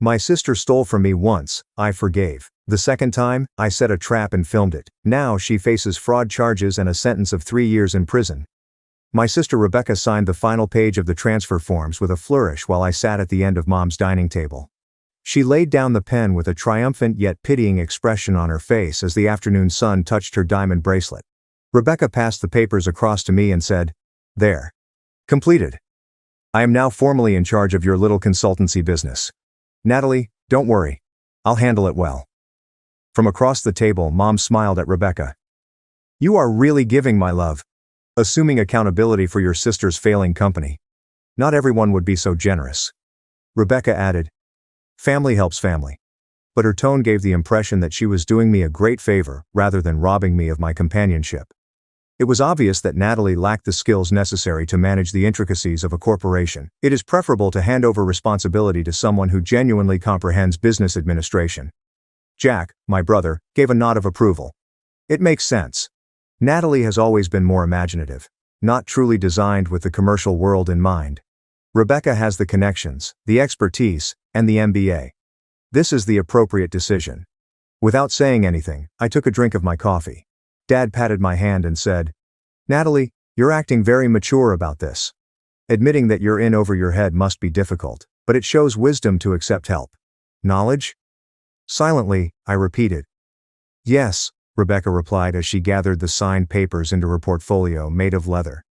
My sister stole from me once, I forgave. The second time, I set a trap and filmed it. Now she faces fraud charges and a sentence of 3 years in prison. My sister Rebecca signed the final page of the transfer forms with a flourish while I sat at the end of Mom's dining table. She laid down the pen with a triumphant yet pitying expression on her face as the afternoon sun touched her diamond bracelet. Rebecca passed the papers across to me and said, "There. Completed. I am now formally in charge of your little consultancy business. Natalie, don't worry. I'll handle it well." From across the table, Mom smiled at Rebecca. "You are really giving, my love. Assuming accountability for your sister's failing company. Not everyone would be so generous." Rebecca added, "Family helps family." But her tone gave the impression that she was doing me a great favor rather than robbing me of my companionship. It was obvious that Natalie lacked the skills necessary to manage the intricacies of a corporation. It is preferable to hand over responsibility to someone who genuinely comprehends business administration. Jack, my brother, gave a nod of approval. It makes sense. Natalie has always been more imaginative, not truly designed with the commercial world in mind. Rebecca has the connections, the expertise, and the MBA. This is the appropriate decision. Without saying anything, I took a drink of my coffee. Dad patted my hand and said, "Natalie, you're acting very mature about this. Admitting that you're in over your head must be difficult, but it shows wisdom to accept help. Knowledge?" Silently, I repeated. "Yes," Rebecca replied as she gathered the signed papers into her portfolio made of leather.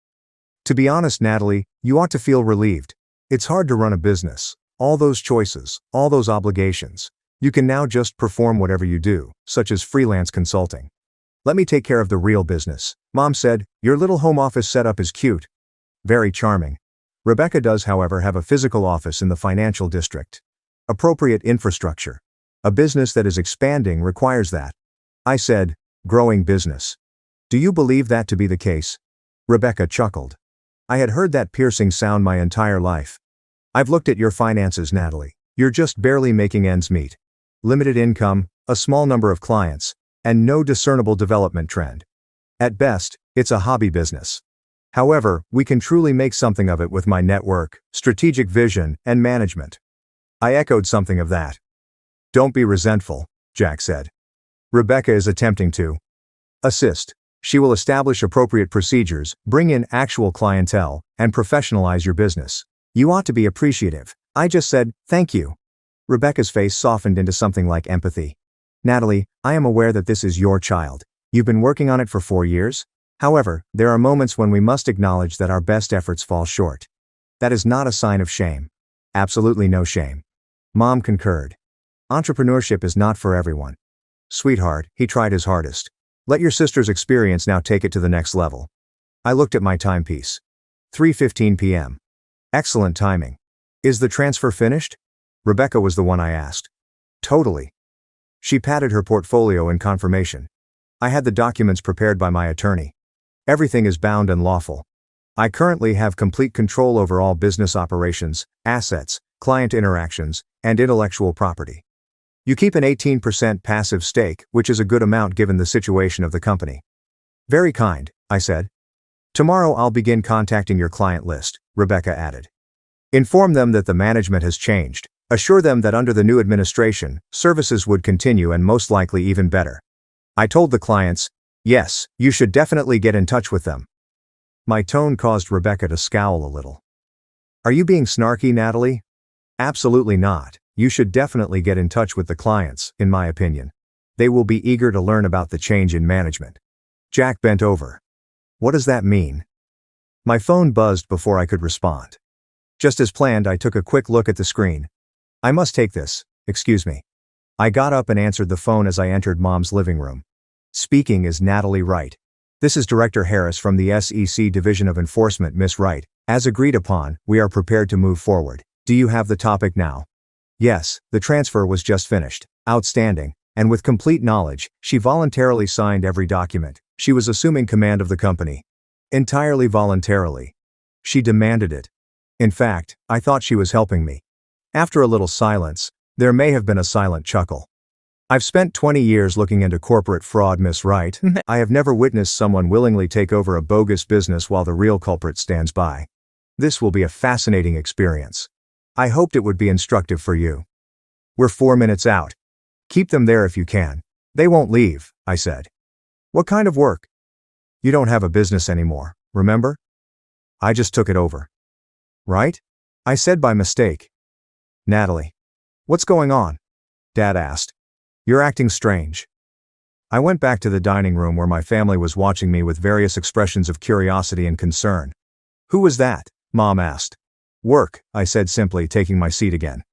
"To be honest, Natalie, you ought to feel relieved. It's hard to run a business. All those choices, all those obligations. You can now just perform whatever you do, such as freelance consulting. Let me take care of the real business." Mom said, "Your little home office setup is cute. Very charming. Rebecca does, however, have a physical office in the financial district. Appropriate infrastructure. A business that is expanding requires that." I said, "Growing business. Do you believe that to be the case?" Rebecca chuckled. I had heard that piercing sound my entire life. "I've looked at your finances, Natalie. You're just barely making ends meet. Limited income, a small number of clients, and no discernible development trend. At best, it's a hobby business. However, we can truly make something of it with my network, strategic vision, and management." I echoed something of that. "Don't be resentful," Jack said. "Rebecca is attempting to assist. She will establish appropriate procedures, bring in actual clientele, and professionalize your business. You ought to be appreciative." I just said, "Thank you." Rebecca's face softened into something like empathy. "Natalie, I am aware that this is your child. You've been working on it for 4 years. However, there are moments when we must acknowledge that our best efforts fall short. That is not a sign of shame. Absolutely no shame." Mom concurred. "Entrepreneurship is not for everyone. Sweetheart, he tried his hardest. Let your sister's experience now take it to the next level." I looked at my timepiece. 3:15 p.m. Excellent timing. "Is the transfer finished?" Rebecca was the one I asked. "Totally." She patted her portfolio in confirmation. "I had the documents prepared by my attorney. Everything is bound and lawful. I currently have complete control over all business operations, assets, client interactions, and intellectual property. You keep an 18% passive stake, which is a good amount given the situation of the company." "Very kind," I said. "Tomorrow I'll begin contacting your client list," Rebecca added. "Inform them that the management has changed. Assure them that under the new administration, services would continue and most likely even better." I told the clients, "Yes, you should definitely get in touch with them." My tone caused Rebecca to scowl a little. "Are you being snarky, Natalie?" "Absolutely not. You should definitely get in touch with the clients, in my opinion. They will be eager to learn about the change in management." Jack bent over. "What does that mean?" My phone buzzed before I could respond. Just as planned, I took a quick look at the screen. "I must take this, excuse me." I got up and answered the phone as I entered Mom's living room. Speaking is Natalie Wright. "This is Director Harris from the SEC Division of Enforcement, Miss Wright. As agreed upon, we are prepared to move forward. Do you have the topic now?" "Yes, the transfer was just finished." "Outstanding." And with complete knowledge, she voluntarily signed every document. She was assuming command of the company. Entirely voluntarily. She demanded it. In fact, I thought she was helping me. After a little silence, there may have been a silent chuckle. "I've spent 20 years looking into corporate fraud, Miss Wright. I have never witnessed someone willingly take over a bogus business while the real culprit stands by. This will be a fascinating experience. I hoped it would be instructive for you." We're 4 minutes out. Keep them there if you can. They won't leave, I said. What kind of work? You don't have a business anymore, remember? I just took it over. Right? I said by mistake. Natalie. What's going on? Dad asked. You're acting strange. I went back to the dining room where my family was watching me with various expressions of curiosity and concern. Who was that? Mom asked. Work, I said simply, taking my seat again.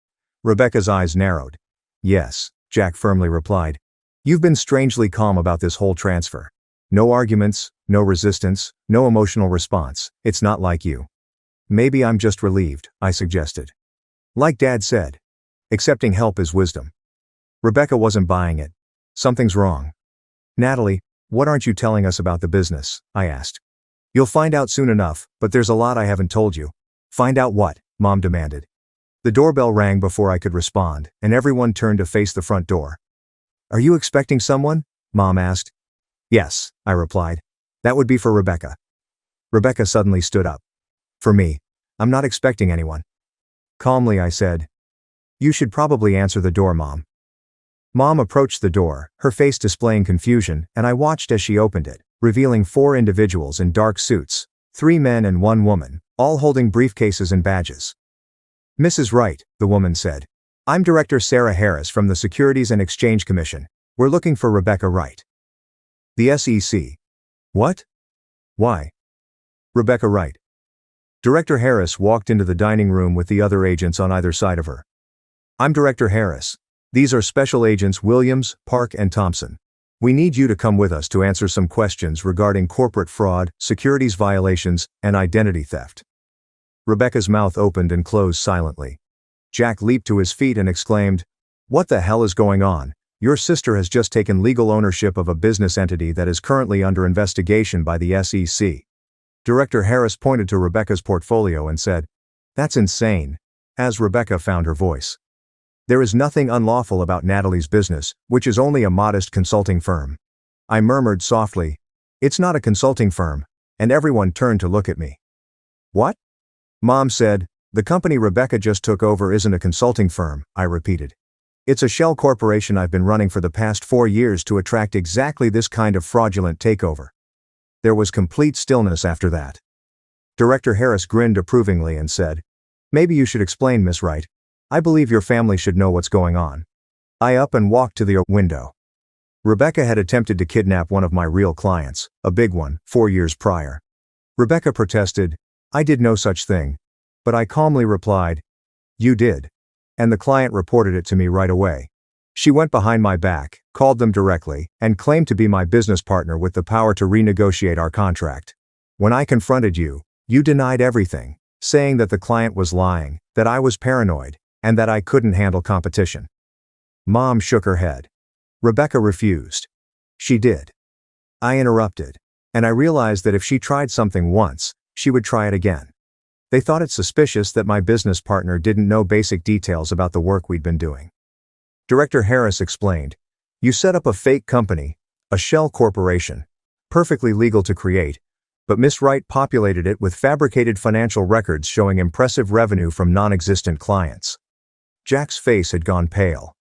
Rebecca's eyes narrowed. Yes, Jack firmly replied. You've been strangely calm about this whole transfer. No arguments, no resistance, no emotional response. It's not like you. Maybe I'm just relieved, I suggested. Like Dad said, accepting help is wisdom. Rebecca wasn't buying it. Something's wrong. Natalie, what aren't you telling us about the business? I asked. You'll find out soon enough, but there's a lot I haven't told you. Find out what? Mom demanded. The doorbell rang before I could respond, and everyone turned to face the front door. Are you expecting someone? Mom asked. Yes, I replied. That would be for Rebecca. Rebecca suddenly stood up. For me. I'm not expecting anyone. Calmly I said. You should probably answer the door, Mom. Mom approached the door, her face displaying confusion, and I watched as she opened it, revealing 4 individuals in dark suits, 3 men and 1 woman, all holding briefcases and badges. Mrs. Wright, the woman said. I'm Director Sarah Harris from the Securities and Exchange Commission. We're looking for Rebecca Wright. The SEC. What? Why? Rebecca Wright. Director Harris walked into the dining room with the other agents on either side of her. I'm Director Harris. These are Special Agents Williams, Park, and Thompson. We need you to come with us to answer some questions regarding corporate fraud, securities violations, and identity theft. Rebecca's mouth opened and closed silently. Jack leaped to his feet and exclaimed, What the hell is going on? Your sister has just taken legal ownership of a business entity that is currently under investigation by the SEC. Director Harris pointed to Rebecca's portfolio and said, That's insane, as Rebecca found her voice. There is nothing unlawful about Natalie's business, which is only a modest consulting firm. I murmured softly, It's not a consulting firm, and everyone turned to look at me. What? Mom said, The company Rebecca just took over isn't a consulting firm, I repeated. It's a shell corporation I've been running for the past 4 years to attract exactly this kind of fraudulent takeover. There was complete stillness after that. Director Harris grinned approvingly and said, Maybe you should explain, Miss Wright. I believe your family should know what's going on. I up and walked to the window. Rebecca had attempted to kidnap one of my real clients, a big one, 4 years prior. Rebecca protested, I did no such thing. But I calmly replied, You did. And the client reported it to me right away. She went behind my back, called them directly, and claimed to be my business partner with the power to renegotiate our contract. When I confronted you, you denied everything, saying that the client was lying, that I was paranoid, and that I couldn't handle competition. Mom shook her head. Rebecca refused. She did. I interrupted, and I realized that if she tried something once, she would try it again. They thought it suspicious that my business partner didn't know basic details about the work we'd been doing. Director Harris explained, You set up a fake company, a shell corporation, perfectly legal to create, but Miss Wright populated it with fabricated financial records showing impressive revenue from non-existent clients. Jack's face had gone pale.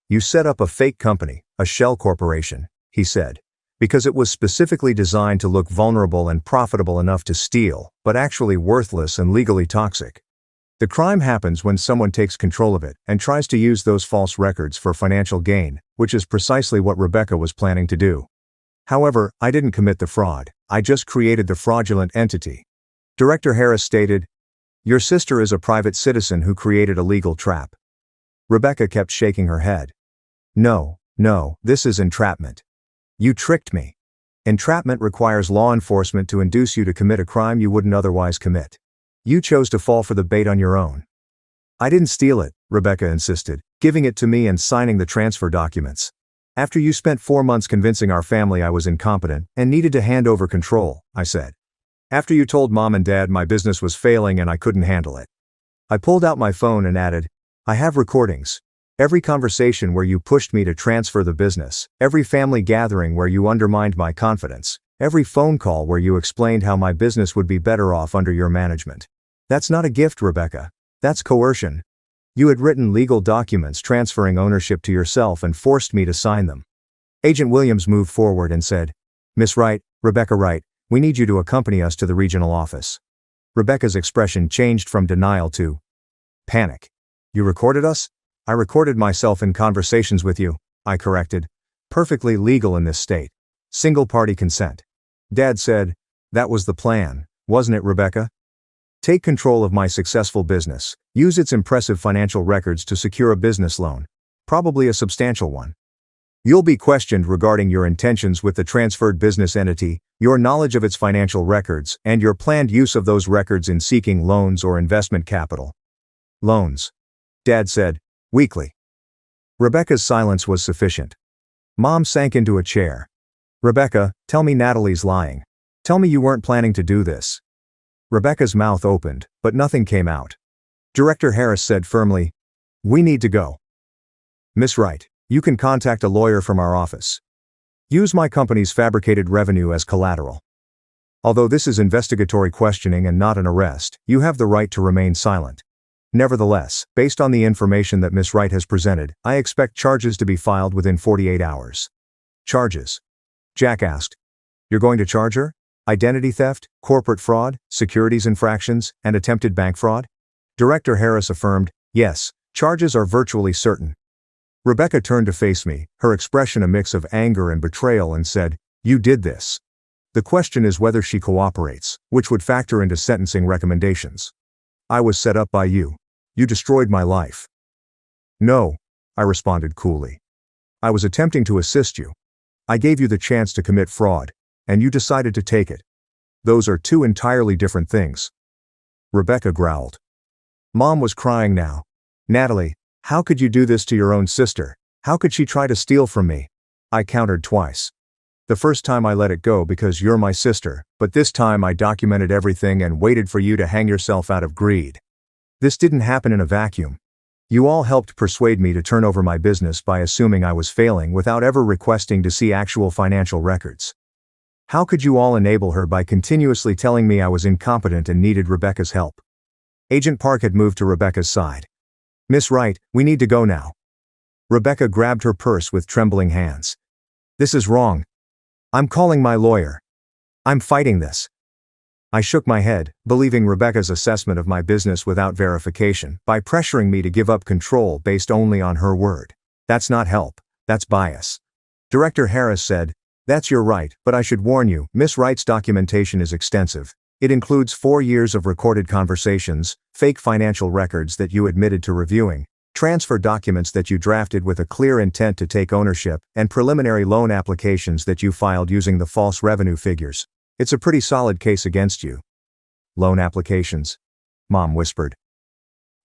You set up a fake company, a shell corporation, he said, because it was specifically designed to look vulnerable and profitable enough to steal, but actually worthless and legally toxic. The crime happens when someone takes control of it and tries to use those false records for financial gain, which is precisely what Rebecca was planning to do. However, I didn't commit the fraud, I just created the fraudulent entity. Director Harris stated, Your sister is a private citizen who created a legal trap. Rebecca kept shaking her head. No, this is entrapment. You tricked me. Entrapment requires law enforcement to induce you to commit a crime you wouldn't otherwise commit. You chose to fall for the bait on your own. I didn't steal it, Rebecca insisted, giving it to me and signing the transfer documents. After you spent 4 months convincing our family I was incompetent and needed to hand over control, I said. After you told Mom and Dad my business was failing and I couldn't handle it. I pulled out my phone and added, I have recordings. Every conversation where you pushed me to transfer the business, every family gathering where you undermined my confidence, every phone call where you explained how my business would be better off under your management. That's not a gift, Rebecca. That's coercion. You had written legal documents transferring ownership to yourself and forced me to sign them. Agent Williams moved forward and said, Miss Wright, Rebecca Wright, we need you to accompany us to the regional office. Rebecca's expression changed from denial to panic. You recorded us? I recorded myself in conversations with you, I corrected. Perfectly legal in this state. Single-party consent. Dad said, that was the plan, wasn't it, Rebecca? Take control of my successful business. Use its impressive financial records to secure a business loan. Probably a substantial one. You'll be questioned regarding your intentions with the transferred business entity, your knowledge of its financial records, and your planned use of those records in seeking loans or investment capital. Loans. Dad said, weakly. Rebecca's silence was sufficient. Mom sank into a chair. Rebecca, tell me Natalie's lying. Tell me you weren't planning to do this. Rebecca's mouth opened, but nothing came out. Director Harris said firmly, we need to go. Miss Wright, you can contact a lawyer from our office. Use my company's fabricated revenue as collateral. Although this is investigatory questioning and not an arrest, you have the right to remain silent. Nevertheless, based on the information that Miss Wright has presented, I expect charges to be filed within 48 hours. Charges? Jack asked. You're going to charge her? Identity theft, corporate fraud, securities infractions, and attempted bank fraud? Director Harris affirmed, yes, charges are virtually certain. Rebecca turned to face me, her expression a mix of anger and betrayal, and said, you did this. The question is whether she cooperates, which would factor into sentencing recommendations. I was set up by you. You destroyed my life. No, I responded coolly. I was attempting to assist you. I gave you the chance to commit fraud, and you decided to take it. Those are two entirely different things. Rebecca growled. Mom was crying now. Natalie, how could you do this to your own sister? How could she try to steal from me? I countered twice. The first time I let it go because you're my sister, but this time I documented everything and waited for you to hang yourself out of greed. This didn't happen in a vacuum. You all helped persuade me to turn over my business by assuming I was failing without ever requesting to see actual financial records. How could you all enable her by continuously telling me I was incompetent and needed Rebecca's help? Agent Park had moved to Rebecca's side. Miss Wright, we need to go now. Rebecca grabbed her purse with trembling hands. This is wrong. I'm calling my lawyer. I'm fighting this. I shook my head, believing Rebecca's assessment of my business without verification, by pressuring me to give up control based only on her word. That's not help, that's bias. Director Harris said, that's your right, but I should warn you, Miss Wright's documentation is extensive. It includes 4 years of recorded conversations, fake financial records that you admitted to reviewing, transfer documents that you drafted with a clear intent to take ownership, and preliminary loan applications that you filed using the false revenue figures. It's a pretty solid case against you. Loan applications? Mom whispered.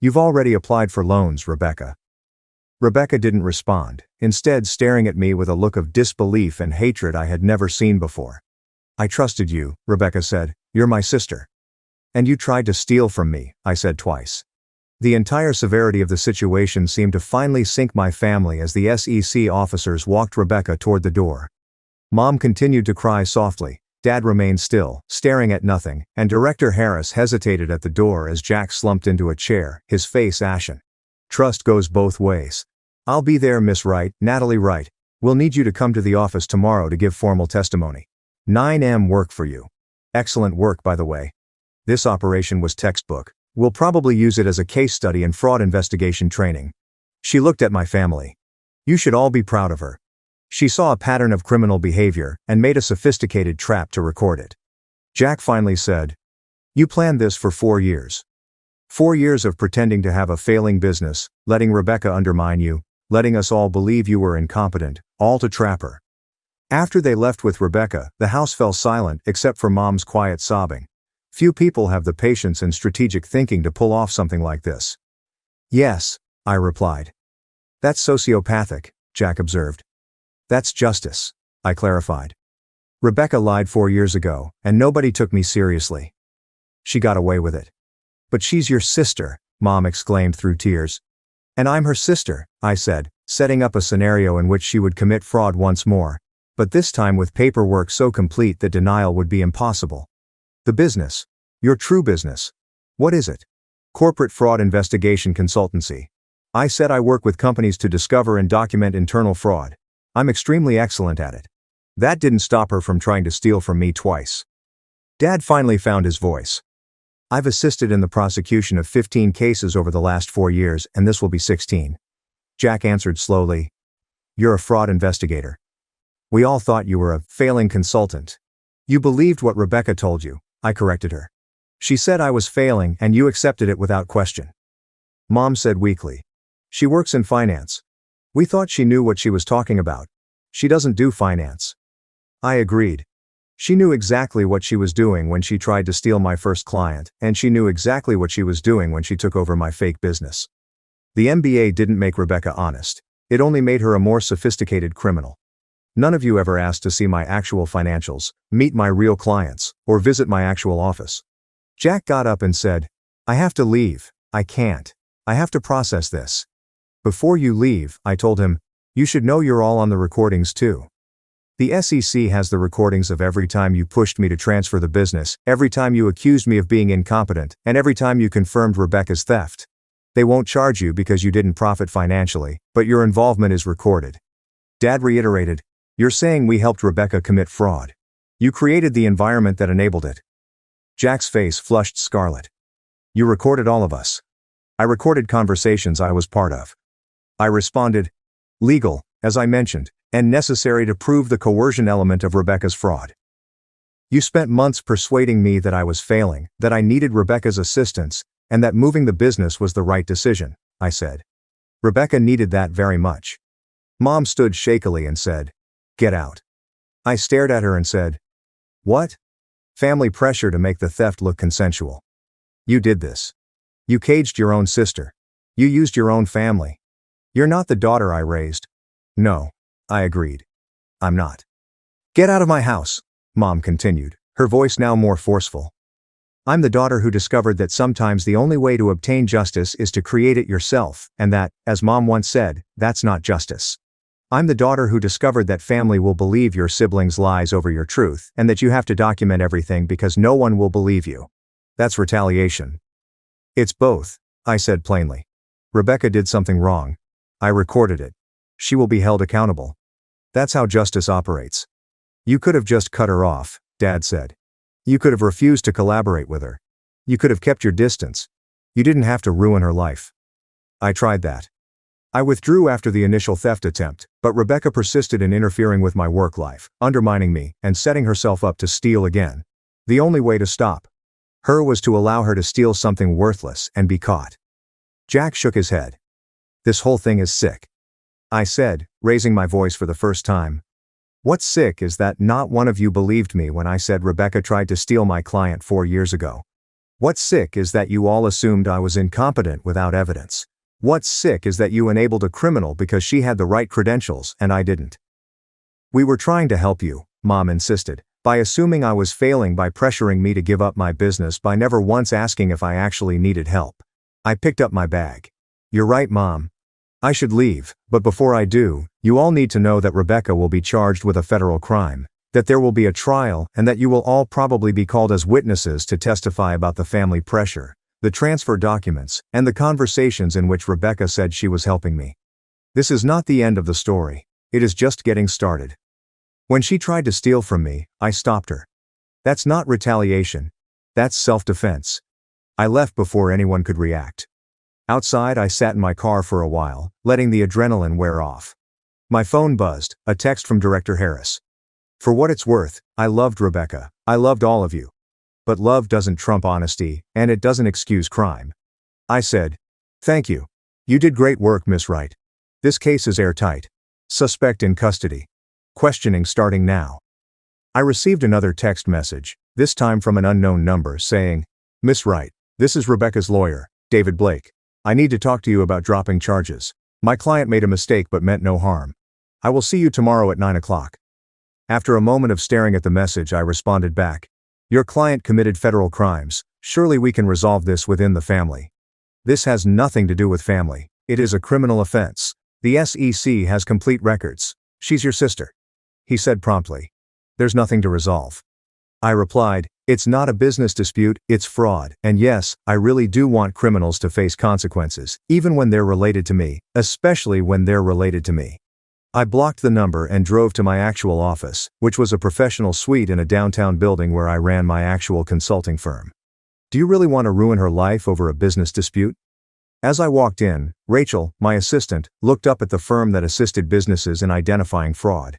You've already applied for loans, Rebecca. Rebecca didn't respond, instead staring at me with a look of disbelief and hatred I had never seen before. I trusted you, Rebecca said. You're my sister. And you tried to steal from me, I said twice. The entire severity of the situation seemed to finally sink my family as the SEC officers walked Rebecca toward the door. Mom continued to cry softly, Dad remained still, staring at nothing, and Director Harris hesitated at the door as Jack slumped into a chair, his face ashen. Trust goes both ways. I'll be there, Miss Wright, Natalie Wright. We'll need you to come to the office tomorrow to give formal testimony. 9 a.m. work for you. Excellent work, by the way. This operation was textbook. We'll probably use it as a case study in fraud investigation training. She looked at my family. You should all be proud of her. She saw a pattern of criminal behavior and made a sophisticated trap to record it. Jack finally said, you planned this for 4 years. 4 years of pretending to have a failing business, letting Rebecca undermine you, letting us all believe you were incompetent, all to trap her. After they left with Rebecca, the house fell silent except for Mom's quiet sobbing. Few people have the patience and strategic thinking to pull off something like this. Yes, I replied. That's sociopathic, Jack observed. That's justice, I clarified. Rebecca lied 4 years ago, and nobody took me seriously. She got away with it. But she's your sister, Mom exclaimed through tears. And I'm her sister, I said, setting up a scenario in which she would commit fraud once more, but this time with paperwork so complete that denial would be impossible. The business. Your true business. What is it? Corporate fraud investigation consultancy, I said I work with companies to discover and document internal fraud. I'm extremely excellent at it. That didn't stop her from trying to steal from me twice. Dad finally found his voice. I've assisted in the prosecution of 15 cases over the last 4 years, and this will be 16. Jack answered slowly. You're a fraud investigator. We all thought you were a failing consultant. You believed what Rebecca told you, I corrected her. She said I was failing and you accepted it without question. Mom said weakly. She works in finance. We thought she knew what she was talking about. She doesn't do finance. I agreed. She knew exactly what she was doing when she tried to steal my first client, and she knew exactly what she was doing when she took over my fake business. The MBA didn't make Rebecca honest. It only made her a more sophisticated criminal. None of you ever asked to see my actual financials, meet my real clients, or visit my actual office. Jack got up and said, I have to leave. I can't. I have to process this. Before you leave, I told him, you should know you're all on the recordings too. The SEC has the recordings of every time you pushed me to transfer the business, every time you accused me of being incompetent, and every time you confirmed Rebecca's theft. They won't charge you because you didn't profit financially, but your involvement is recorded. Dad reiterated, you're saying we helped Rebecca commit fraud. You created the environment that enabled it. Jack's face flushed scarlet. You recorded all of us. I recorded conversations I was part of. I responded, legal, as I mentioned, and necessary to prove the coercion element of Rebecca's fraud. You spent months persuading me that I was failing, that I needed Rebecca's assistance, and that moving the business was the right decision, I said. Rebecca needed that very much. Mom stood shakily and said, get out. I stared at her and said, what? Family pressure to make the theft look consensual. You did this. You caged your own sister. You used your own family. You're not the daughter I raised. No. I agreed. I'm not. Get out of my house, Mom continued, her voice now more forceful. I'm the daughter who discovered that sometimes the only way to obtain justice is to create it yourself, and that, as Mom once said, that's not justice. I'm the daughter who discovered that family will believe your siblings' lies over your truth, and that you have to document everything because no one will believe you. That's retaliation. It's both, I said plainly. Rebecca did something wrong. I recorded it. She will be held accountable. That's how justice operates. You could have just cut her off, Dad said. You could have refused to collaborate with her. You could have kept your distance. You didn't have to ruin her life. I tried that. I withdrew after the initial theft attempt, but Rebecca persisted in interfering with my work life, undermining me, and setting herself up to steal again. The only way to stop her was to allow her to steal something worthless and be caught. Jack shook his head. This whole thing is sick. I said, raising my voice for the first time. What's sick is that not one of you believed me when I said Rebecca tried to steal my client 4 years ago. What's sick is that you all assumed I was incompetent without evidence. What's sick is that you enabled a criminal because she had the right credentials and I didn't. We were trying to help you, Mom insisted, by assuming I was failing by pressuring me to give up my business by never once asking if I actually needed help. I picked up my bag. You're right, Mom. I should leave, but before I do, you all need to know that Rebecca will be charged with a federal crime, that there will be a trial, and that you will all probably be called as witnesses to testify about the family pressure, the transfer documents, and the conversations in which Rebecca said she was helping me. This is not the end of the story. It is just getting started. When she tried to steal from me, I stopped her. That's not retaliation. That's self-defense. I left before anyone could react. Outside, I sat in my car for a while, letting the adrenaline wear off. My phone buzzed, a text from Director Harris. For what it's worth, I loved Rebecca. I loved all of you. But love doesn't trump honesty, and it doesn't excuse crime. I said, thank you. You did great work, Miss Wright. This case is airtight. Suspect in custody. Questioning starting now. I received another text message, this time from an unknown number, saying, Miss Wright, this is Rebecca's lawyer, David Blake. I need to talk to you about dropping charges. My client made a mistake but meant no harm. I will see you tomorrow at 9 o'clock. After a moment of staring at the message, I responded back. Your client committed federal crimes. Surely we can resolve this within the family. This has nothing to do with family. It is a criminal offense. The SEC has complete records. She's your sister. He said promptly. There's nothing to resolve. I replied, It's not a business dispute, it's fraud, and yes, I really do want criminals to face consequences, even when they're related to me, especially when they're related to me. I blocked the number and drove to my actual office, which was a professional suite in a downtown building where I ran my actual consulting firm. Do you really want to ruin her life over a business dispute? As I walked in, Rachel, my assistant, looked up at the firm that assisted businesses in identifying fraud.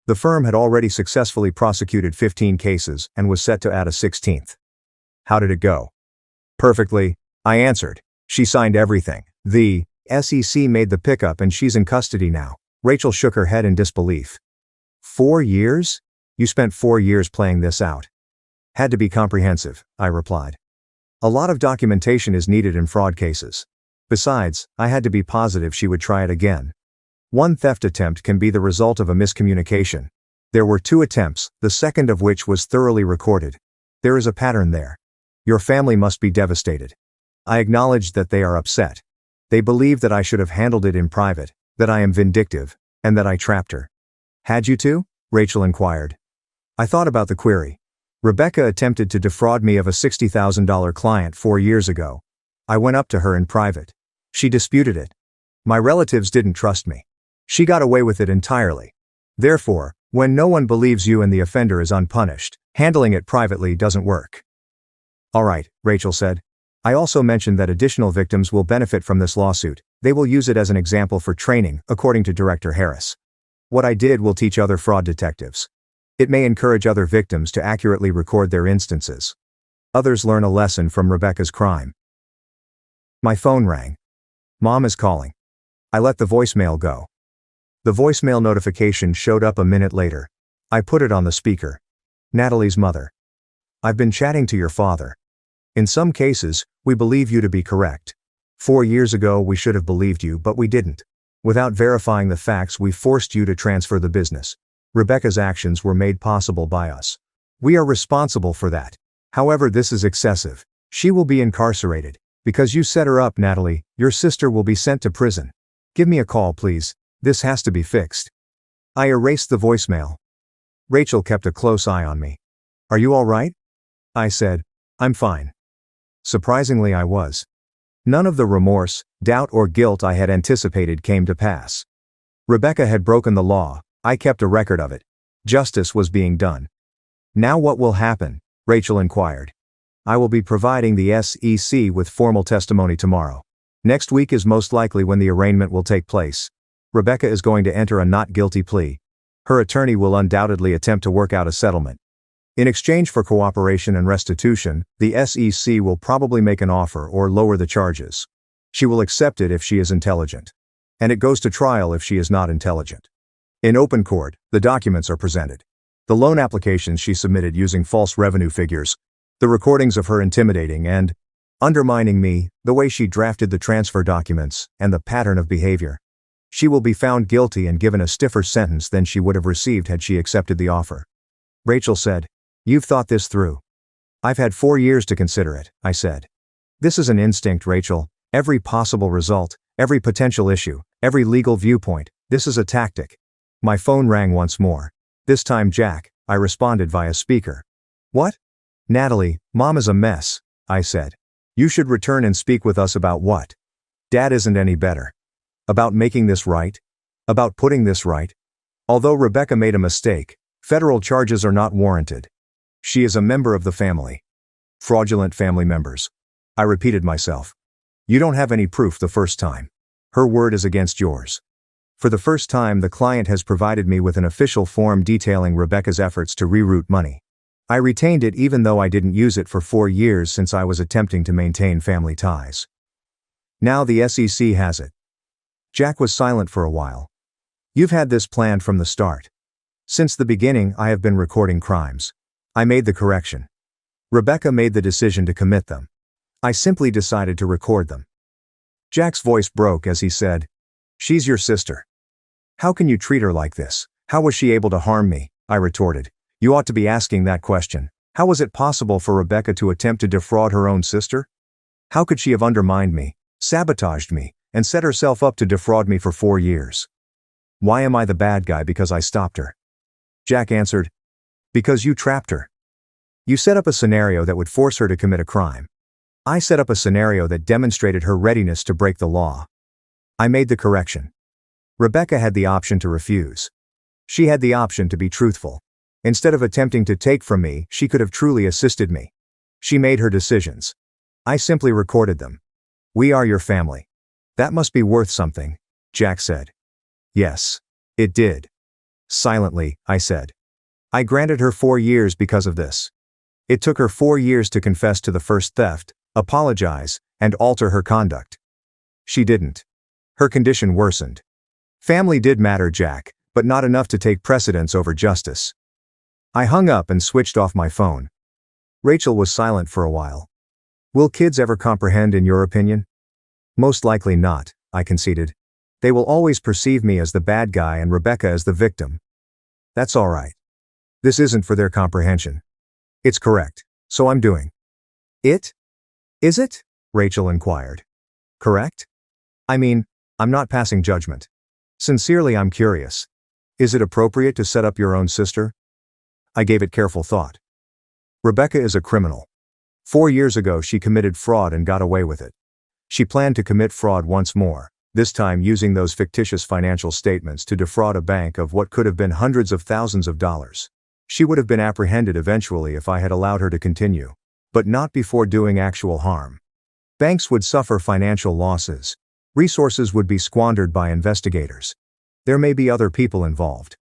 The firm had already successfully prosecuted 15 cases and was set to add a 16th. How did it go? Perfectly, I answered. She signed everything. The SEC made the pickup and she's in custody now. Rachel shook her head in disbelief. 4 years? You spent 4 years playing this out. Had to be comprehensive, I replied. A lot of documentation is needed in fraud cases. Besides, I had to be positive she would try it again. One theft attempt can be the result of a miscommunication. There were 2 attempts, the second of which was thoroughly recorded. There is a pattern there. Your family must be devastated. I acknowledged that they are upset. They believe that I should have handled it in private, that I am vindictive, and that I trapped her. Had you to? Rachel inquired. I thought about the query. Rebecca attempted to defraud me of a $60,000 client 4 years ago. I went up to her in private. She disputed it. My relatives didn't trust me. She got away with it entirely. Therefore, when no one believes you and the offender is unpunished, handling it privately doesn't work. All right, Rachel said. I also mentioned that additional victims will benefit from this lawsuit. They will use it as an example for training, according to Director Harris. What I did will teach other fraud detectives. It may encourage other victims to accurately record their instances. Others learn a lesson from Rebecca's crime. My phone rang. Mom is calling. I let the voicemail go. The voicemail notification showed up a minute later. I put it on the speaker. Natalie's mother. I've been chatting to your father. In some cases, we believe you to be correct. 4 years ago we should have believed you, but we didn't. Without verifying the facts, we forced you to transfer the business. Rebecca's actions were made possible by us. We are responsible for that. However, this is excessive. She will be incarcerated. Because you set her up, Natalie, your sister will be sent to prison. Give me a call, please. This has to be fixed. I erased the voicemail. Rachel kept a close eye on me. Are you all right? I said, I'm fine. Surprisingly, I was. None of the remorse, doubt, or guilt I had anticipated came to pass. Rebecca had broken the law. I kept a record of it. Justice was being done. Now what will happen? Rachel inquired. I will be providing the SEC with formal testimony tomorrow. Next week is most likely when the arraignment will take place. Rebecca is going to enter a not guilty plea. Her attorney will undoubtedly attempt to work out a settlement. In exchange for cooperation and restitution, the SEC will probably make an offer or lower the charges. She will accept it if she is intelligent. And it goes to trial if she is not intelligent. In open court, the documents are presented. The loan applications she submitted using false revenue figures, the recordings of her intimidating and undermining me, the way she drafted the transfer documents, and the pattern of behavior. She will be found guilty and given a stiffer sentence than she would have received had she accepted the offer. Rachel said, You've thought this through. I've had 4 years to consider it, I said. This is an instinct, Rachel. Every possible result, every potential issue, every legal viewpoint, this is a tactic. My phone rang once more. This time Jack, I responded via speaker. What? Natalie, Mom is a mess, I said. You should return and speak with us about what? Dad isn't any better. About making this right? About putting this right? Although Rebecca made a mistake, federal charges are not warranted. She is a member of the family. Fraudulent family members. I repeated myself. You don't have any proof the first time. Her word is against yours. For the first time, the client has provided me with an official form detailing Rebecca's efforts to reroute money. I retained it even though I didn't use it for 4 years since I was attempting to maintain family ties. Now the SEC has it. Jack was silent for a while. You've had this planned from the start. Since the beginning, I have been recording crimes. I made the correction. Rebecca made the decision to commit them. I simply decided to record them. Jack's voice broke as he said, She's your sister. How can you treat her like this? How was she able to harm me? I retorted. You ought to be asking that question. How was it possible for Rebecca to attempt to defraud her own sister? How could she have undermined me, sabotaged me, and set herself up to defraud me for 4 years? Why am I the bad guy because I stopped her? Jack answered, Because you trapped her. You set up a scenario that would force her to commit a crime. I set up a scenario that demonstrated her readiness to break the law. I made the correction. Rebecca had the option to refuse. She had the option to be truthful. Instead of attempting to take from me, she could have truly assisted me. She made her decisions. I simply recorded them. We are your family. That must be worth something, Jack said. Yes, it did. Silently, I said. I granted her 4 years because of this. It took her 4 years to confess to the first theft, apologize, and alter her conduct. She didn't. Her condition worsened. Family did matter, Jack, but not enough to take precedence over justice. I hung up and switched off my phone. Rachel was silent for a while. Will kids ever comprehend, in your opinion? Most likely not, I conceded. They will always perceive me as the bad guy and Rebecca as the victim. That's all right. This isn't for their comprehension. It's correct, so I'm doing it. Is it? Rachel inquired. Correct? I mean, I'm not passing judgment. Sincerely, I'm curious. Is it appropriate to set up your own sister? I gave it careful thought. Rebecca is a criminal. 4 years ago she committed fraud and got away with it. She planned to commit fraud once more, this time using those fictitious financial statements to defraud a bank of what could have been hundreds of thousands of dollars. She would have been apprehended eventually if I had allowed her to continue, but not before doing actual harm. Banks would suffer financial losses. Resources would be squandered by investigators. There may be other people involved.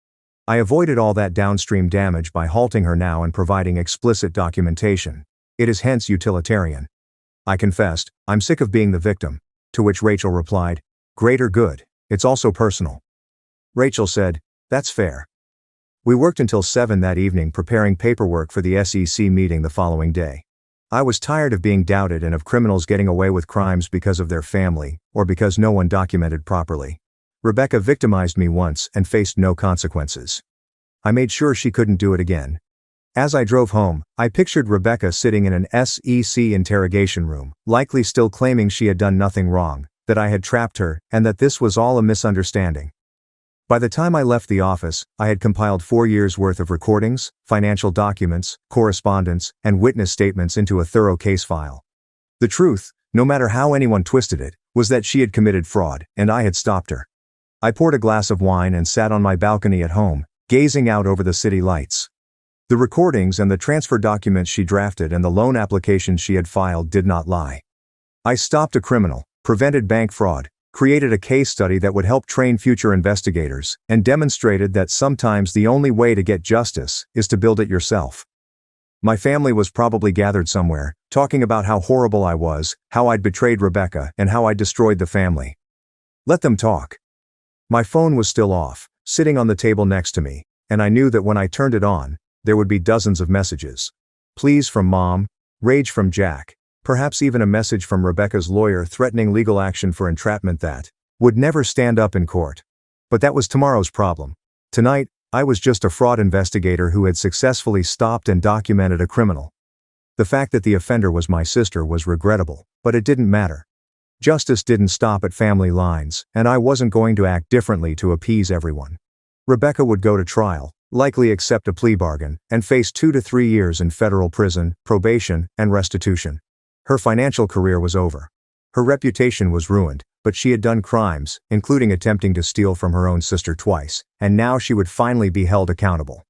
I avoided all that downstream damage by halting her now and providing explicit documentation. It is hence utilitarian. I confessed, I'm sick of being the victim, to which Rachel replied, greater good, it's also personal. Rachel said, that's fair. We worked until 7 that evening preparing paperwork for the SEC meeting the following day. I was tired of being doubted and of criminals getting away with crimes because of their family, or because no one documented properly. Rebecca victimized me once and faced no consequences. I made sure she couldn't do it again. As I drove home, I pictured Rebecca sitting in an SEC interrogation room, likely still claiming she had done nothing wrong, that I had trapped her, and that this was all a misunderstanding. By the time I left the office, I had compiled 4 years' worth of recordings, financial documents, correspondence, and witness statements into a thorough case file. The truth, no matter how anyone twisted it, was that she had committed fraud, and I had stopped her. I poured a glass of wine and sat on my balcony at home, gazing out over the city lights. The recordings and the transfer documents she drafted and the loan applications she had filed did not lie. I stopped a criminal, prevented bank fraud, created a case study that would help train future investigators, and demonstrated that sometimes the only way to get justice is to build it yourself. My family was probably gathered somewhere, talking about how horrible I was, how I'd betrayed Rebecca, and how I'd destroyed the family. Let them talk. My phone was still off, sitting on the table next to me, and I knew that when I turned it on, there would be dozens of messages. Pleas from Mom, rage from Jack, perhaps even a message from Rebecca's lawyer threatening legal action for entrapment that would never stand up in court. But that was tomorrow's problem. Tonight, I was just a fraud investigator who had successfully stopped and documented a criminal. The fact that the offender was my sister was regrettable, but it didn't matter. Justice didn't stop at family lines, and I wasn't going to act differently to appease everyone. Rebecca would go to trial, likely accept a plea bargain, and face 2 to 3 years in federal prison, probation, and restitution. Her financial career was over. Her reputation was ruined, but she had done crimes, including attempting to steal from her own sister twice, and now she would finally be held accountable.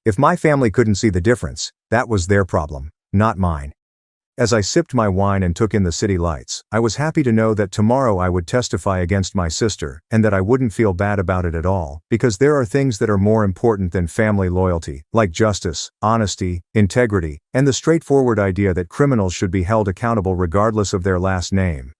If my family couldn't see the difference, that was their problem, not mine. As I sipped my wine and took in the city lights, I was happy to know that tomorrow I would testify against my sister, and that I wouldn't feel bad about it at all, because there are things that are more important than family loyalty, like justice, honesty, integrity, and the straightforward idea that criminals should be held accountable regardless of their last name.